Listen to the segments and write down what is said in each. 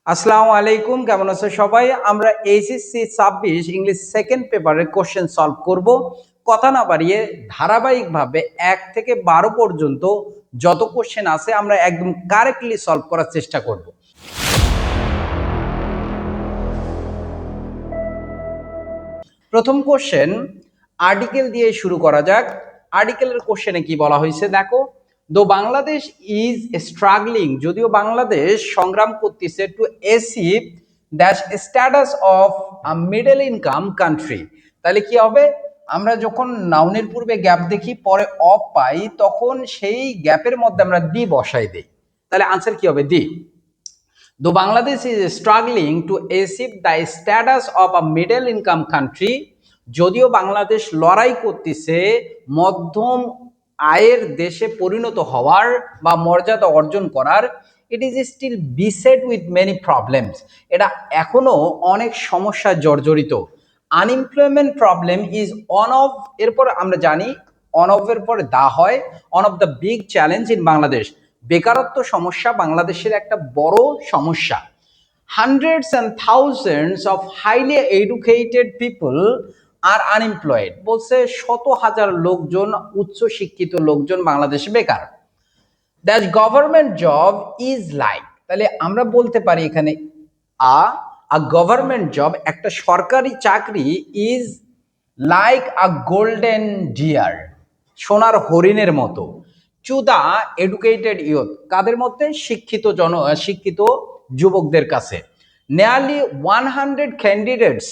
আসসালামু আলাইকুম, কেমন আছো সবাই? আমরা এইচএসসি 26 ইংলিশ সেকেন্ড পেপারের কোশ্চেন সলভ করব। কথা না বাড়িয়ে ধারাবাহিকভাবে 1 থেকে 12 পর্যন্ত যত কোশ্চেন আছে আমরা একদম কারেক্টলি সলভ করার চেষ্টা করব। প্রথম কোশ্চেন আর্টিকেল দিয়ে শুরু করা যাক। আর্টিকেলের কোশ্চেনে কি বলা হয়েছে দেখো, দো বাংলাদেশ ইজ স্ট্রাগলিং, যদিও বাংলাদেশ সংগ্রাম করতেছে to achieve the status of a middle income country. তাহলে কি হবে, আমরা যখন নাউনের পূর্বে গ্যাপ দেখি পরে অফ পাই তখন সেই গ্যাপের মধ্যে আমরা দি বসাই দেই। তাহলে আনসার কি হবে? দি। Though Bangladesh is struggling to achieve the status of a middle income country, যদিও বাংলাদেশ লড়াই করতেছে মধ্যম আয়ের দেশে পরিণত হওয়ার বা মর্যাদা অর্জন করার, it is still beset with many problems, এটা এখনো অনেক সমস্যা জর্জরিত। Unemployment problem is one of, এরপর আমরা জানি অন অফ এর পরে দা হয়, one of the big challenge in Bangladesh. বেকারত্ব সমস্যা বাংলাদেশের একটা বড় সমস্যা। Hundreds and thousands of highly educated people are unemployed, বলছে শত হাজার লোকজন, উচ্চ শিক্ষিত লোকজন বাংলাদেশে বেকার। That government job is like, তাহলে আমরা বলতে পারি এখানে আ গভর্নমেন্ট জব, একটা সরকারি চাকরি, is like a golden deer, সোনার হরিণের মতো, টু দা এডুকেটেড ইউথ, কাদের মধ্যে? শিক্ষিত যুবকদের কাছে। নিয়ারলি 100 ক্যান্ডিডেটস,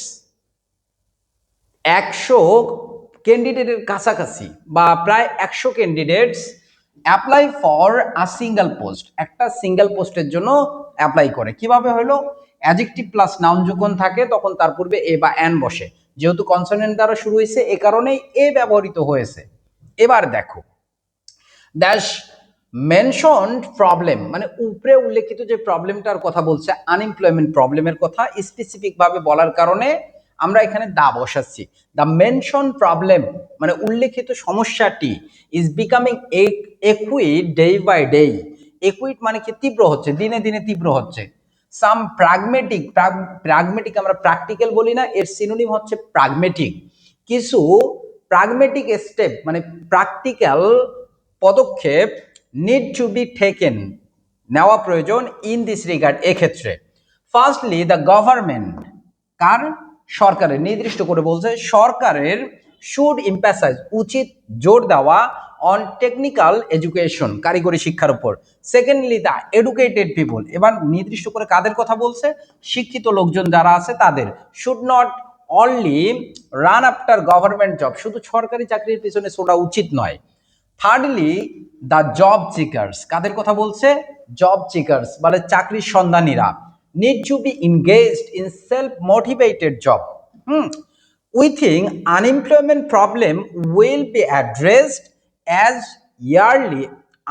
100 ক্যান্ডিডেটের কাছাকাছি বা প্রায় 100 candidates apply for a single post, একটা সিঙ্গেল পোস্টের জন্য অ্যাপ্লাই করে। কিভাবে হলো? অ্যাডজেক্টিভ প্লাস নাউন যখন থাকে তখন তার পূর্বে এ বা অ্যান বসে, যেহেতু কনসোনেন্ট দ্বারা শুরু হয়েছে এ কারণেই এ ব্যবহৃত হয়েছে। এবার দেখো, দ্যাশ মেনশনড প্রবলেম, মানে উপরে উল্লেখিত যে প্রবলেমটার কথা বলছে, আনএমপ্লয়মেন্ট প্রবলেমের কথা স্পেসিফিক ভাবে বলার কারণে আমরা এখানে দা বসাচ্ছি। দ্য মেনশন প্রবলেম মানে উল্লেখিত সমস্যাটি is becoming acute day by day. Acute মানে কি? তীব্র হচ্ছে, দিনে দিনে তীব্র হচ্ছে। সাম প্রাগমেটিক আমরা প্র্যাকটিক্যাল বলি না, এর সিনোনিম হচ্ছে প্রাগমেটিক। কিছু প্রাগমেটিক স্টেপ মানে প্র্যাকটিক্যাল পদক্ষেপ নিড টু বি টেকেন, নেওয়া প্রয়োজন, ইন দিস রিগার্ড, এক্ষেত্রে। ফার্স্টলি দ্য গভর্নমেন্ট, কার? সরকারের, নির্দিষ্ট করে বলছে সরকারের, শুড এমফাসাইজ, উচিত জোর দেওয়া, অন টেকনিক্যাল এডুকেশন, কারিগরি শিক্ষার উপর। সেকেন্ডলি দ্য এডুকেটেড পিপল, এবার নির্দিষ্ট করে কাদের কথা বলছে? শিক্ষিত লোকজন যারা আছে তাদের। Should not only run after government job, শুধু সরকারি চাকরির পিছনে ছোটা উচিত নয়। থার্ডলি দ্য জব সিকার্স, কাদের কথা বলছে? জব সিকার্স মানে চাকরির সন্ধানীরা। Need to be engaged in self motivated job. We think unemployment problem will be addressed as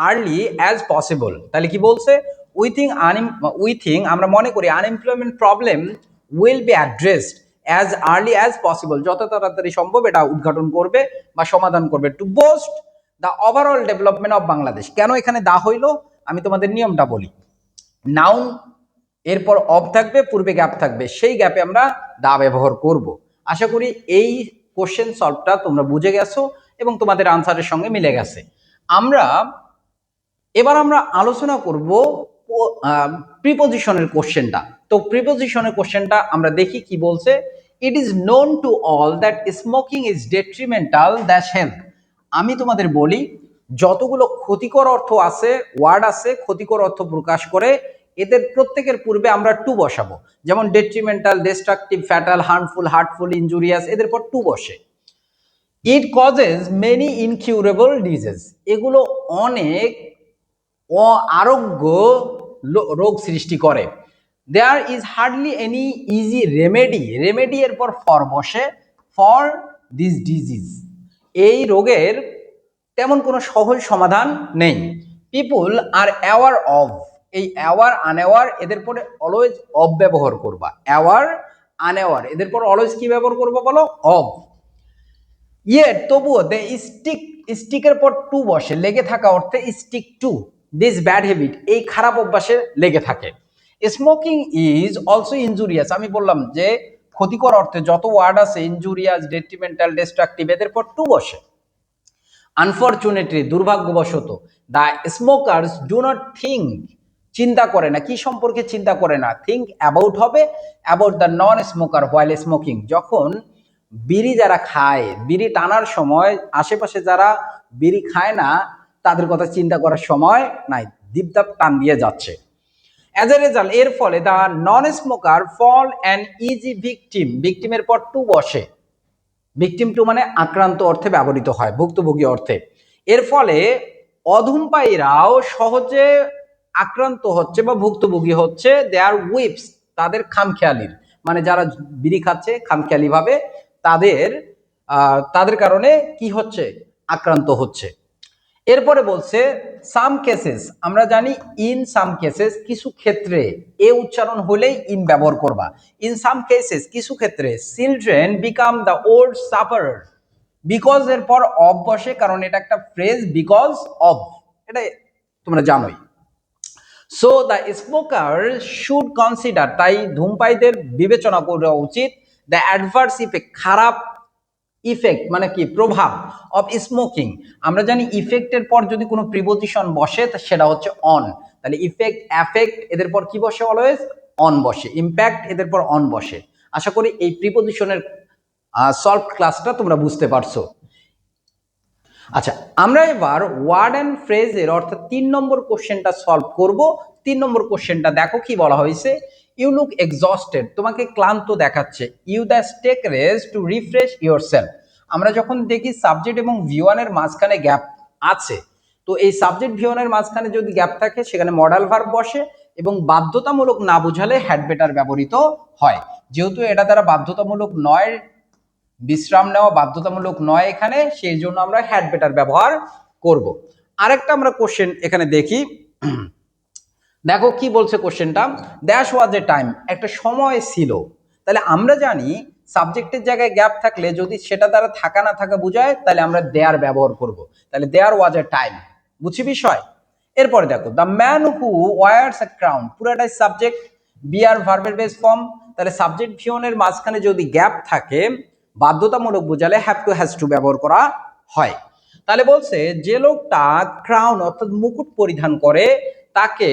early as possible. তাহলে কি বলছে? উই থিঙ্ক আমরা মনে করি unemployment problem will be addressed as early as possible, যত তাড়াতাড়ি সম্ভব এটা উদ্ঘাটন করবে বা সমাধান করবে। To boost the overall development of Bangladesh. কেন এখানে দা হইলো? আমি তোমাদের নিয়মটা বলি। নাউন এরপর অব থাকবে, পূর্বে গ্যাপ থাকবে, সেই গ্যাপে আমরা দা ব্যবহার করব। আশা করি এই কোশ্চেন সলভটা তোমরা বুঝে গেছো এবং তোমাদের আনসারের সঙ্গে মিলে গেছে। এবার আমরা আলোচনা করব প্রিপোজিশনের কোশ্চেনটা। তো প্রিপোজিশনের কোশ্চেনটা আমরা দেখি কি বলছে। It is known to all that smoking is detrimental that health. আমি তোমাদের বলি, যতগুলো ক্ষতিকর অর্থ আছে, ওয়ার্ড আছে ক্ষতিকর অর্থ প্রকাশ করে, এদের প্রত্যেকের পূর্বে আমরা টু বসাবো। যেমন detrimental, destructive, fatal, harmful, hurtful, injurious, এদের পর টু বসে। It causes many incurable disease, এগুলো অনেক আরোগ্য রোগ সৃষ্টি করে। There is hardly any easy remedy, remedy এর পর ফর বসে, ফর দিস ডিজিজ, এই রোগের তেমন কোনো সহজ সমাধান নেই। পিপুল আর অ্যাওয়ার অফ, এই অ্যাওয়ার আনঅ্যাওয়ার এদের পরে অলওয়েজ অফ ব্যবহার করবা। অ্যাওয়ার আনঅ্যাওয়ার এদের পর অলওয়েজ কি ব্যবহার করবো বলো? অফ। ইয়ে তবুও দে স্টিকের পর টু বসে, লেগে থাকা অর্থে stick to this bad habit, এই খারাপ অভ্যাসে লেগে থাকে। স্মোকিং ইজ অলসো ইনজুরিয়াস, আমি বললাম যে ক্ষতিকর অর্থে যত ওয়ার্ড আছে ইনজুরিয়াস, ডেট্রিমেন্টাল, ডিস্ট্রাকটিভ এদের পর টু বসে। আনফরচুনেটলি, দুর্ভাগ্যবশত, the smokers do not think, চিন্তা করে না, কি সম্পর্কে চিন্তা করে না, থিঙ্ক অ্যাবাউট হবে about the non smoker while smoking, যখন বিড়ি যারা খায়, বিড়ি টানার সময় আশেপাশে যারা বিড়ি খায় না তাদের কথা চিন্তা করার সময় নাই, দীপদাপ টান দিয়ে যাচ্ছে। অ্যাজ এ রেজাল্ট, এর ফলে the non smoker fall an easy victim, ভিকটিমের পর টু বসে, ভিকটিম টু মানে আক্রান্ত অর্থে ব্যবহৃত হয়, ভুক্তভোগী অর্থে। এর ফলে অধূমপায়ীরাও সহজে আক্রান্ত হচ্ছে বা ভুক্তভোগী হচ্ছে, দেয়ার উইপস, তাদের খামখেয়ালির, মানে যারা বিড়ি খাচ্ছে খামখেয়ালি ভাবে তাদের কারণে কি হচ্ছে, আক্রান্ত হচ্ছে। এরপরে বলছে সাম কেসেস, আমরা জানি ইন সাম কেসেস, কিছু ক্ষেত্রে, এ উচ্চারণ হলেই ইন ব্যবহার করবা। ইন সাম কেসেস, কিছু ক্ষেত্রে, children become the old sufferer, because এর পর অফ বসে, কারণ এটা একটা ফ্রেজ, বিকজ অফ, এটা তোমরা জানোই। So the smoker should consider, তাই ধূমপায়ীদের বিবেচনা করা উচিত, দ্য অ্যাডভার্স ইফেক্ট, খারাপ ইফেক্ট মানে কি, প্রভাব, অফ স্মোকিং, আমরা জানি ইফেক্টের পর যদি কোনো প্রিপোজিশন বসে সেটা হচ্ছে অন, তাহলে ইফেক্ট, অ্যাফেক্ট এদের পর কি বসে, অলওয়েজ অন বসে, ইম্প্যাক্ট এদের পর অন বসে। আশা করি এই প্রিপোজিশনের সলভ ক্লাসটা তোমরা বুঝতে পারছো। আচ্ছা, আমরা এবার ওয়ার্ড অ্যান্ড ফ্রেজের অর্থাৎ 3 নম্বর কোশ্চেনটা সলভ করব। 3 নম্বর কোশ্চেনটা দেখো কি বলা হয়েছে, ইউ লুক এক্সস্টেড, তোমাকে ক্লান্ত দেখাচ্ছে, you the take rest to refresh yourself. আমরা যখন দেখি সাবজেক্ট এবং ভিওয়ানের মাঝখানে গ্যাপ আছে, তো এই সাবজেক্ট ভিওয়ানের মাঝখানে যদি গ্যাপ থাকে সেখানে মডাল ভার্ব বসে, এবং বাধ্যতামূলক না বোঝালে হ্যাড বেটার ব্যবহৃত হয়। যেহেতু এটা দ্বারা বাধ্যতামূলক নয়, বিশ্রাম নেওয়া বাধ্যতামূলক নয় এখানে, সেই জন্য আমরা হ্যাড বেটার ব্যবহার করব। আরেকটা আমরা কোশ্চেন এখানে দেখি, দেখো কি বলছে কোশ্চেনটা, দ্যাশ ওয়াজ এ টাইম, একটা সময় ছিল। তাহলে আমরা জানি সাবজেক্টের জায়গায় গ্যাপ থাকলে যদি সেটা দ্বারা থাকা না থাকা বোঝায়, তাহলে আমরা দেয়ার ব্যবহার করব। তাহলে দেয়ার ওয়াজ এ টাইম, বুঝি বিষয়। এরপরে দেখো the man who wears a crown, পুরাটাই সাবজেক্ট, বিআর ভার্বের বেস ফর্ম, তাহলে সাবজেক্ট ভিওনের মাঝখানে যদি গ্যাপ থাকে বাধ্যতামূলক বোঝালে হ্যাভ টু, হ্যাজ টু ব্যবহার করা হয়। তাহলে বলছে যে লোকটা ক্রাউন অর্থাৎ মুকুট পরিধান করে তাকে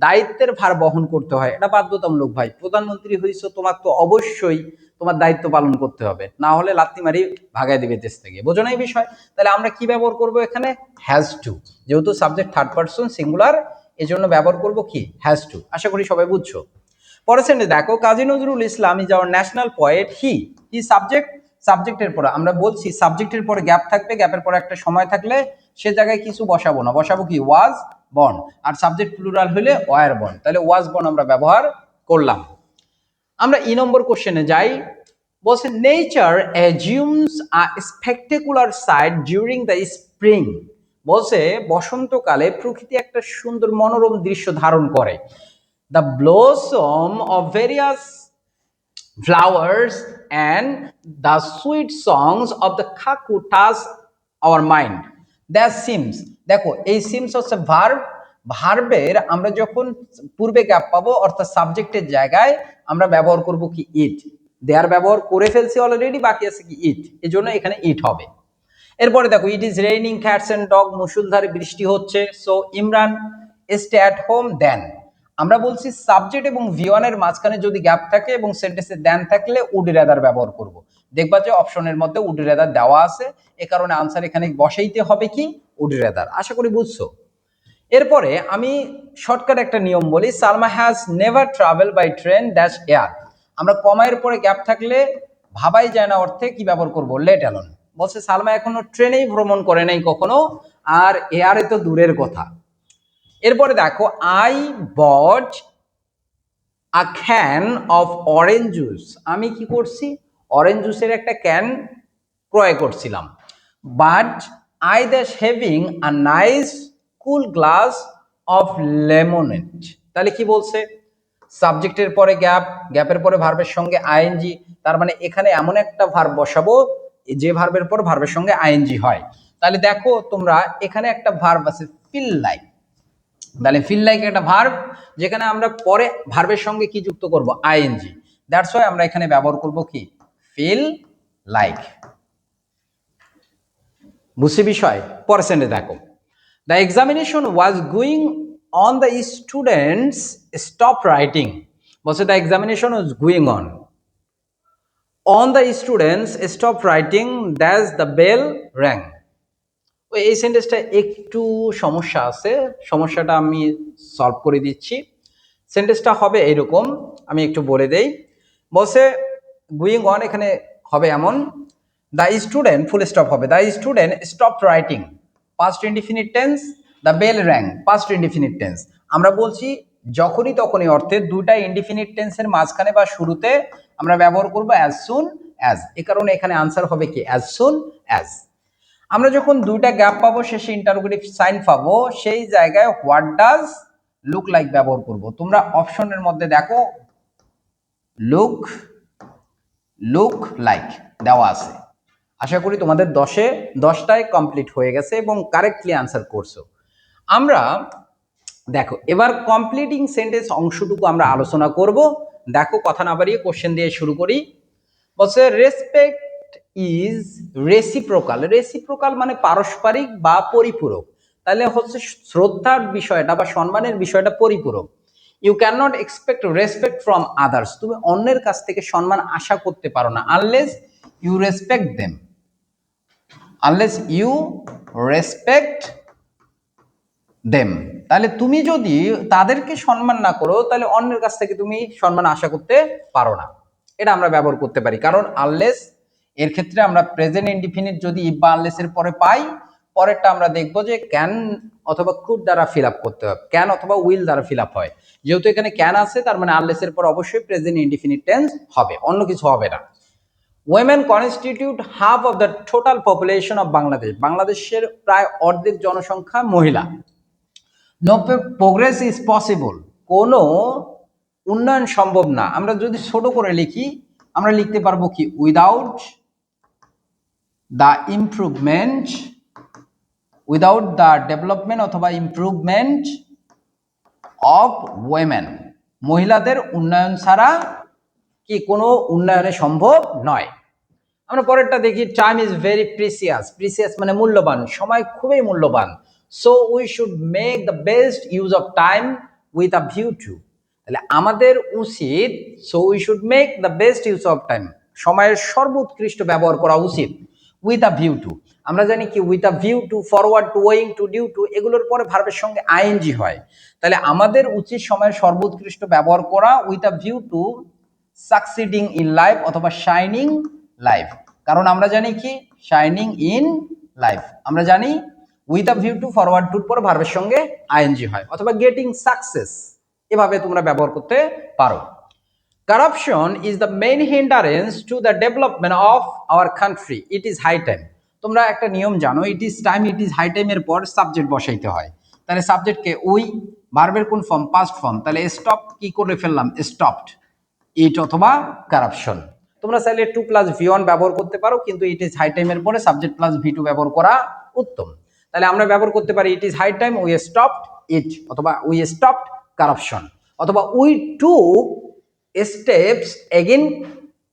দায়িত্বের ভার বহন করতে হয়, এটা বাধ্যতামূলক। ভাই প্রধানমন্ত্রী হয়েছো, তোমার তো অবশ্যই তোমার দায়িত্ব পালন করতে হবে, না হলে লাত্তি মারি ভাগায় দিবে দেশ থেকে, বোঝো না এই বিষয়। তাহলে আমরা কি ব্যবহার করব এখানে, হ্যাজ টু, যেহেতু সাবজেক্ট থার্ড পারসন সিঙ্গুলার, এজন্য ব্যবহার করব কি, হ্যাজ টু। আশা করি সবাই বুঝছো। পরের সেন্টেন্স দেখো, Kazi Nazrul Islam is our national poet, he subject, সাবজেক্টের পরে আমরা বলছি সাবজেক্টের পরে গ্যাপ থাকবে, গ্যাপের পরে একটা সময় থাকলে সে জায়গায় কিছু বসাবো না, বসাবো কি, ওয়াজ বর্ন, আর সাবজেক্ট প্লুরাল হলে ওয়ার বর্ন, তাহলে ওয়াজ বর্ন আমরা ব্যবহার করলাম। আমরা ই নম্বর কোশ্চেনে যাই, বলছে nature assumes a spectacular sight during the spring, বলছে বসন্তকালে প্রকৃতি একটা সুন্দর মনোরম দৃশ্য ধারণ করে, the blossom of various flowers and the sweet songs of the cuckoo touch our mind. That seems, দেখো এই সিমস হচ্ছে ভার্ব, ভার্বের আমরা যখন পূর্বে গ্যাপ পাবো অর্থাৎ সাবজেক্টের জায়গায় আমরা ব্যবহার করব কি, ইট, দেয়ার ব্যবহার করে ফেলছি অলরেডি, বাকি আছে কি ইট, এজন্য এখানে ইট হবে। এরপরে দেখো it is raining cats and dog, মুষলধারে বৃষ্টি হচ্ছে, so Imran stay at home then, আমরা বলছি সাবজেক্ট এবং ভিওয়ানের মাঝখানে যদি গ্যাপ থাকে এবং সেন্টেন্সে দেন থাকলে উড রেদার ব্যবহার করব। দেখবা যে অপশনের মধ্যে উড রেদার দেওয়া আছে, এ কারণে আনসার এখানে বসাইতে হবে কি, উড রেদার। আশা করি বুঝছো। এরপরে আমি শর্টকাট একটা নিয়ম বলি, Salma has never travel by train dash air, আমরা কমায়ের পরে গ্যাপ থাকলে ভাবাই যায় না অর্থে কি ব্যবহার করব, লেট অ্যালোন, বলছে সালমা এখনো ট্রেনেই ভ্রমণ করে নাই কখনো, আর এয়ারে তো দূরের কথা। এরপরে দেখো I bought a can of orange juice, আমি কি করছি, অরেঞ্জ জুসের একটা ক্যান ক্রয় করছিলাম, বাট আই দ্যাশ having a nice cool glass of lemonade, তাহলে কি বলছে সাবজেক্টের পরে গ্যাপ, গ্যাপের পরে ভার্বের সঙ্গে আইএনজি, তার মানে এখানে এমন একটা ভার্ব বসাবো যে ভার্বের পর ভার্বের সঙ্গে আইএনজি হয়। তাহলে দেখো তোমরা এখানে একটা ভার্ব আছে ফিল লাইক, তাহলে ফিল লাইক একটা ভার্ব, যেখানে আমরা পরে ভার্বের সঙ্গে কি যুক্ত করব, আইএনজি। দ্যাটস ওয়াই আমরা এখানে ব্যবহার করব কি, ফিল লাইক। বুঝছি বিষয়? পরের সেন্টেন্স দেখো, the examination was going on, the students stop writing. বলছে the examination was going on the students stop writing as the bell rang. এই সেন্টেন্সটা একটু সমস্যা আছে, সমস্যাটা আমি সলভ করে দিচ্ছি। সেন্টেন্সটা হবে এইরকম, আমি একটু বলে দেই। বলছে গোয়িং অন এখানে হবে এমন, দ্য স্টুডেন্ট ফুল স্টপ হবে, the student stop writing past indefinite tense, the bell rang past indefinite tense. আমরা বলছি যখনই তখনই অর্থে দুইটা ইনডিফিনিট টেন্সের মাঝখানে বা শুরুতে আমরা ব্যবহার করব অ্যাজ সুন অ্যাজ। এ কারণে এখানে আনসার হবে কি, অ্যাজ সুন অ্যাজ। আমরা যখন দুইটা গ্যাপ পাবো, শেষে ইন্টারোগেটিভ সাইন পাবো, সেই জায়গায় হোয়াট ডাজ লুক লাইক ব্যবহার করব। তোমরা অপশনের মধ্যে দেখো লুক লাইক দেওয়া আছে। আশা করি তোমাদের 10টায় কমপ্লিট হয়ে গেছে এবং কারেক্টলি আনসার করছো। আমরা দেখো এবার কমপ্লিটিং সেন্টেন্স অংশটুকু আমরা আলোচনা করব। দেখো কথা না বাড়িয়ে কোশ্চেন দিয়ে শুরু করি। বলছে রেসপেক্ট ইজ রেসিপ্রোকাল। রেসিপ্রোকাল মানে পারস্পরিক বা পরিপূরক। তাহলে হচ্ছে শ্রদ্ধার বিষয়টা বা সম্মানের বিষয়টা পরিপূরক। You can not expect respect from others. তুমি অন্যের কাছ থেকে সম্মান আশা করতে পারো না, unless you respect them, unless you respect them. তাহলে তুমি যদি তাদেরকে সম্মান না করো, তাহলে অন্যের কাছ থেকে তুমি সম্মান আশা করতে পারো না। এটা আমরা ব্যবহার করতে পারি, কারণ আনলেস এর ক্ষেত্রে আমরা প্রেজেন্ট ইনডিফিনিট যদি ইফ বা আনলেস এর পরে পাই, পরেরটা আমরা দেখবো যে ক্যান অথবা কুড দ্বারা ফিল আপ করতে হবে, ক্যান অথবা উইল দ্বারা ফিল আপ হয়। যেহেতু এখানে ক্যান আছে, তার মানে আনলেস এর পর অবশ্যই প্রেজেন্ট ইনডিফিনিট টেন্স হবে, অন্য কিছু হবে না। women constitute half of the total population of Bangladesh. বাংলাদেশের প্রায় অর্ধেক জনসংখ্যা মহিলা। No progress is possible. কোনো উন্নয়ন সম্ভব না। আমরা যদি ছোট করে লিখি, আমরা লিখতে পারবো কি, without the improvement, without the development অথবা ইমপ্রুভমেন্ট অফ ওয়েমেন। মহিলাদের উন্নয়ন ছাড়া কি কোনো উন্নয়নে সম্ভব নয়। আমরা পরেরটা দেখি, time is very precious. Precious মানে মূল্যবান, সময় খুবই মূল্যবান। So we should make the best use of time with a view two. তাহলে আমাদের উচিত, so we should make the best use of time, সময়ের সর্বোৎকৃষ্ট ব্যবহার করা উচিত, উইথ আ ভিউ টু। আমরা জানি কি, with a view to, forward to, owing to, due to, এগুলোর পরে ভার্বের সঙ্গে আইএনজি হয়। তাহলে আমাদের উচিত সময়ের সর্বোৎকৃষ্ট ব্যবহার করা with a view to succeeding in life অথবা শাইনিং লাইফ। কারণ আমরা জানি কি, শাইনিং ইন লাইফ আমরা জানি with a view to, forward টুর পর ভার্বের সঙ্গে আইএনজি হয়, অথবা গেটিং সাকসেস, এভাবে তোমরা ব্যবহার করতে পারো। Corruption is the main hindrance to the development of our country. It is high time. তোমরা একটা নিয়ম জানো, it is time, it is high টাইমের পর সাবজেক্ট বসাইতে হয়। তাহলে সাবজেক্টকে উই, ভার্বের কোন ফর্ম, পাস্ট ফর্ম। তাহলে স্টপ কি করে ফেললাম, স্টপড। ইট অথবা কারাপশন। তোমরা চাইলে 2+V1 ব্যবহার করতে পারো, কিন্তু ইট ইজ হাই টাইমের পরে সাবজেক্ট প্লাস V2 ব্যবহার করা উত্তম। তাহলে আমরা ব্যবহার করতে পারি it is high time we stopped it, অথবা উই স্টপড কারাপশন, অথবা we took steps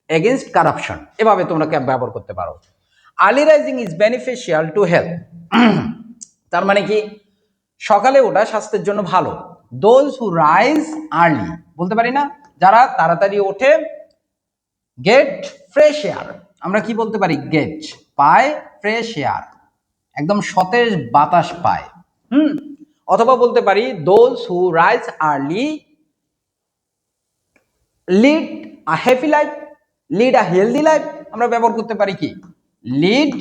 against corruption. এভাবে তোমরা ব্যবহার করতে পারো। Early rising is beneficial to health. তার মানে কি, সকালে ওঠা স্বাস্থ্যের জন্য ভালো। দোজ হু রাইজ আর্লি, বলতে পারি না, যারা তাড়াতাড়ি ওঠে, গেট ফ্রেশ এয়ার। আমরা কি বলতে পারি, গেট পায় ফ্রেশ এয়ার, একদম সতেজ বাতাস পায়। অথবা বলতে পারি those who rise early lead a happy life, lead a healthy life. আমরা ব্যবহার করতে পারি কি, লিড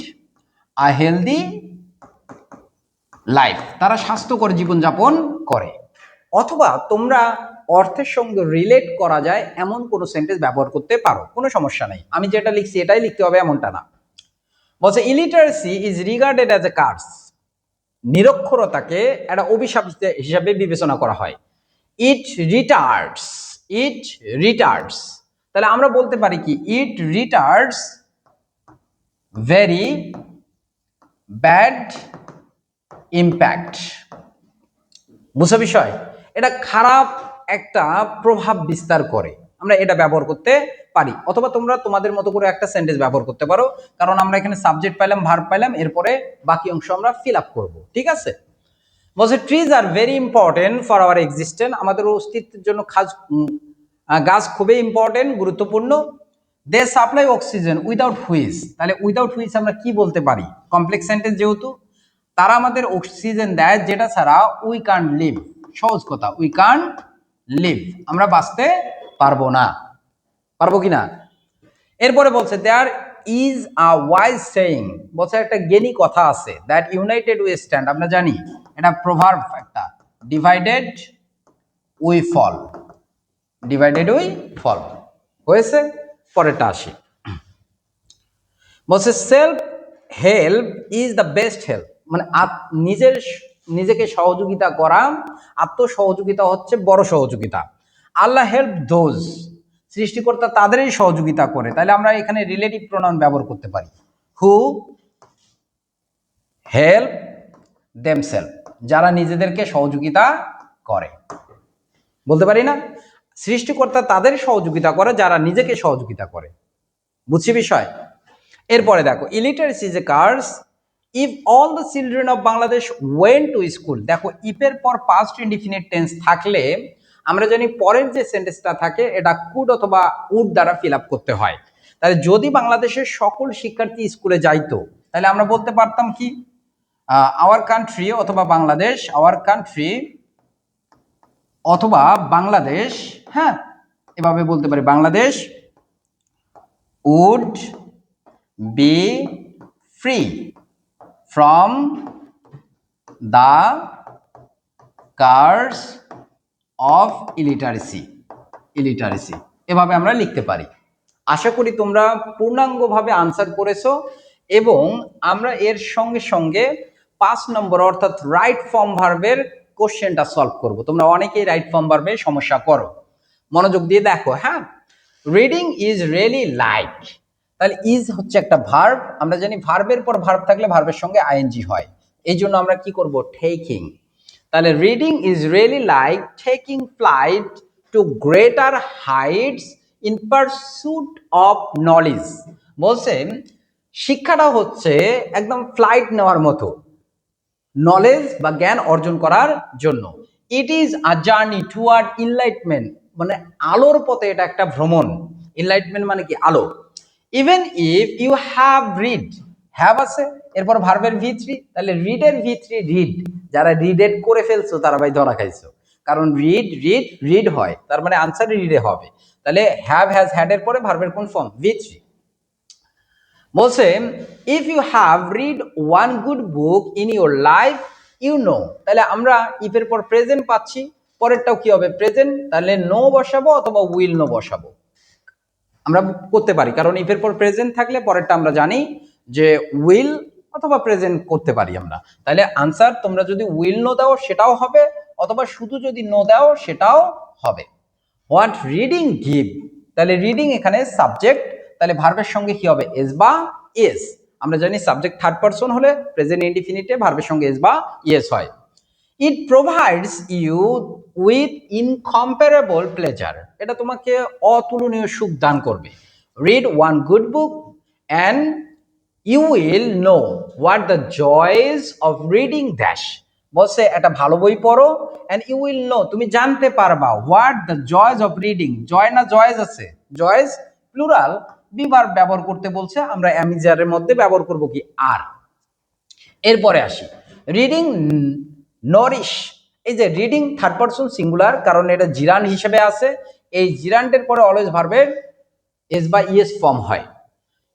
আ হেলদি লাইফ, তারা স্বাস্থ্যকর জীবনযাপন করে। অথবা তোমরা অর্থের সঙ্গে রিলেট করা যায় এমন কোনো সেন্টেন্স ব্যবহার করতে পারো, কোনো সমস্যা নেই। আমি যেটা লিখছি এটাই লিখতে হবে এমনটা না। বলছে illiteracy is regarded as a curse. নিরক্ষরতাকে একটা অভিশাপ হিসাবে বিবেচনা করা হয়। ইট রিটার্ডস, ইট রিটার্ডস। তাহলে আমরা বলতে পারি কি, ইট রিটার্ডস ভেরি ব্যাড ইম্প্যাক্ট। বুঝছো বিষয়? এটা খারাপ একটা প্রভাব বিস্তার করে, আমরা এটা ব্যবহার করতে পারি। অথবা তোমরা তোমাদের মতো করে একটা সেন্টেন্স ব্যবহার করতে পারো, কারণ আমরা এখানে সাবজেক্ট পাইলাম, ভার্ব পাইলাম, এরপরে বাকি অংশ আমরা ফিল আপ করবো। ঠিক আছে? বলছে trees are very important for our existence, আমাদের অস্তিত্বের জন্য গাছ খুবই ইম্পর্টেন্ট, গুরুত্বপূর্ণ। দে সাপ্লাই অক্সিজেন উইদাউট হুইচ, তাহলে উইদাউট হুইচ আমরা কি বলতে পারি? কমপ্লেক্স সেন্টেন্স যেহেতু, তারা আমাদের অক্সিজেন দেয় যেটা ছাড়া উই কান্ট লিভ। সহজ কথা, উই কান্ট লিভ, আমরা বাঁচতে পারবো না। পারবো কিনা? এরপরে বলছে there is a wise saying, বলছে একটা জ্ঞানী কথা আছে, দ্যাট ইউনাইটেড উই স্ট্যান্ড, আমরা জানি এটা প্রভার্ব একটা, divided we fall, divided we fall হয়েছে। পরেরটা আসি, বলছে self help is the best help, মানে নিজেকে সহযোগিতা করা, আত্মসহযোগিতা হচ্ছে বড় সহযোগিতা। আল্লাহ হেল্প দোজ, সৃষ্টিকর্তা তাদেরই সহযোগিতা করে, তাহলে আমরা এখানে রিলেটিভ প্রোনাউন ব্যবহার করতে পারি, হু হেল্প দেমসেলফ, যারা নিজেদেরকে সহযোগিতা করে। বলতে পারি না, সৃষ্টিকর্তা তাদের সহযোগিতা করে যারা নিজেকে সহযোগিতা করে। বুঝছি বিষয়? এরপরে দেখো illiteracy is a curse if all the children of Bangladesh went to school. দেখো ইফের পর পাস্ট ইনডিফিনিট টেন্স থাকলে আমরা জানি পরের যে সেন্টেন্সটা থাকে এটা কুড অথবা উড দ্বারা ফিল আপ করতে হয়। তাহলে যদি বাংলাদেশের সকল শিক্ষার্থী স্কুলে যাইতো, তাহলে আমরা বলতে পারতাম কি আওয়ার কান্ট্রি অথবা বাংলাদেশ, আওয়ার কান্ট্রি অথবা বাংলাদেশ, হ্যাঁ এভাবে বলতে পারি, Bangladesh would be free from the curse of illiteracy, এভাবে আমরা লিখতে পারি। আশা করি তোমরা পূর্ণাঙ্গভাবে আনসার করেছো, এবং আমরা এর সঙ্গে সঙ্গে 5 নম্বর অর্থাৎ রাইট ফর্ম ভার্বের কোশ্চেনটা সলভ করব। তোমরা অনেকেই রাইট ফর্ম ভার্বে সমস্যা করো, মনোযোগ দিয়ে দেখো। হ্যাঁ, রিডিং ইজ রিয়েলি লাইক, তাহলে ইজ হচ্ছে একটা ভার্ব, আমরা জানি ভার্বের পর ভার্ব থাকলে ভার্বের সঙ্গে আইএনজি হয়, এই জন্য আমরা কি করব? টেকিং। তাহলে reading is really like taking flight to greater heights in pursuit of knowledge. বলছে শিক্ষাটা হচ্ছে একদম ফ্লাইট নেওয়ার মতো, নলেজ বা জ্ঞান অর্জন করার জন্য। It is a journey toward enlightenment, মানে আলোর পথে এটা একটা ভ্রমণ। ইনলাইটমেন্ট মানে কি? আলো। Even if you have read, have আছে এরপর ভার্বের ভি3, তাহলে রিডের ভি3 রিড, যারা রিডেড করে ফেলছো তারা ভাই ধরা খাইছো, কারণ রিড হয়, তার মানে আনসার রিডে হবে। তাহলে হ্যাভ হ্যাজ হ্যাড এর পরে ভার্বের কোন ফর্ম? ভি3। বলছে if you have read one good book in your life you know, তাহলে আমরা ইফের পর প্রেজেন্ট পাচ্ছি, পরেরটাও কি হবে? প্রেজেন্ট, তাহলে নো বসাবো অথবা উইল নো বসাবো, আমরা করতে পারি, কারণ ইফের পর প্রেজেন্ট থাকলে পরেরটা আমরা জানি যে উইল অথবা প্রেজেন্ট করতে পারি আমরা। তাহলে আনসার তোমরা যদি উইল নো দাও সেটাও হবে, অথবা শুধু যদি নো দাও সেটাও হবে। হোয়াট রিডিং গিভ, তাহলে রিডিং এখানে সাবজেক্ট, তাহলে ভার্বের সঙ্গে কি হবে? এস বা এস। আমরা জানি সাবজেক্ট থার্ড পারসন হলে প্রেজেন্ট ইনডিফিনিটে ভার্বের সঙ্গে এস বা ইয়েস হয়। It provides you with incomparable pleasure, এটা তোমাকে অতুলনীয় সুখ দান করবে। Read one good book and you will know what the joys of reading দ্যাশ। বলছে একটা ভালো বই পড়ো অ্যান্ড ইউ উইল নো, তুমি জানতে পারবা, what the joys of reading, joy না জয়েস আছে, জয়েস প্লুরাল, বিবার ব্যবহার করতে বলছে, আমরা অ্যামিজারের মধ্যে ব্যবহার করব কি আর। এরপরে আসি রিডিং নরিশ, এই যে রিডিং থার্ড পারসন সিঙ্গুলার, কারণ এটা জিরান্ড হিসেবে আছে, এই জিরান্ডের পরে অলওয়েজ ভার্বের এস বা ইএস ফর্ম হয়।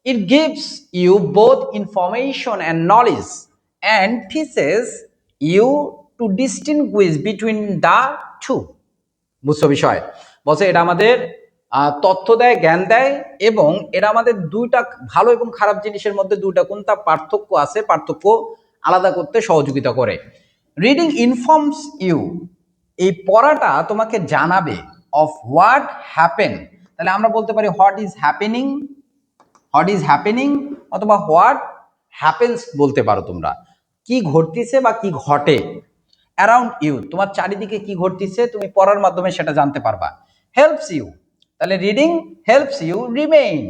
It gives you both information and knowledge and teaches you to distinguish between the two. বুঝছো বিষয়? বলছে এটা আমাদের তথ্য দেয়, জ্ঞান দেয়, এবং এটা আমাদের দুইটা ভালো এবং খারাপ জিনিসের মধ্যে দুইটা কোনটা পার্থক্য আছে, পার্থক্য আলাদা করতে সহযোগিতা করে। রিডিং ইনফর্মস ইউ, এই পড়াটা তোমাকে জানাবে, অফ হোয়াট হ্যাপেন, তাহলে আমরা বলতে পারি what is happening, what is happening, অথবা হোয়াট হ্যাপেন্স বলতে পারো তোমরা, কি ঘটতেছে বা কি ঘটে। অ্যারাউন্ড ইউ, তোমার চারিদিকে কি ঘটতেছে তুমি পড়ার মাধ্যমে সেটা জানতে পারবা। হেল্পস ইউ, তাহলে রিডিং হেল্পস ইউ রিমেইন,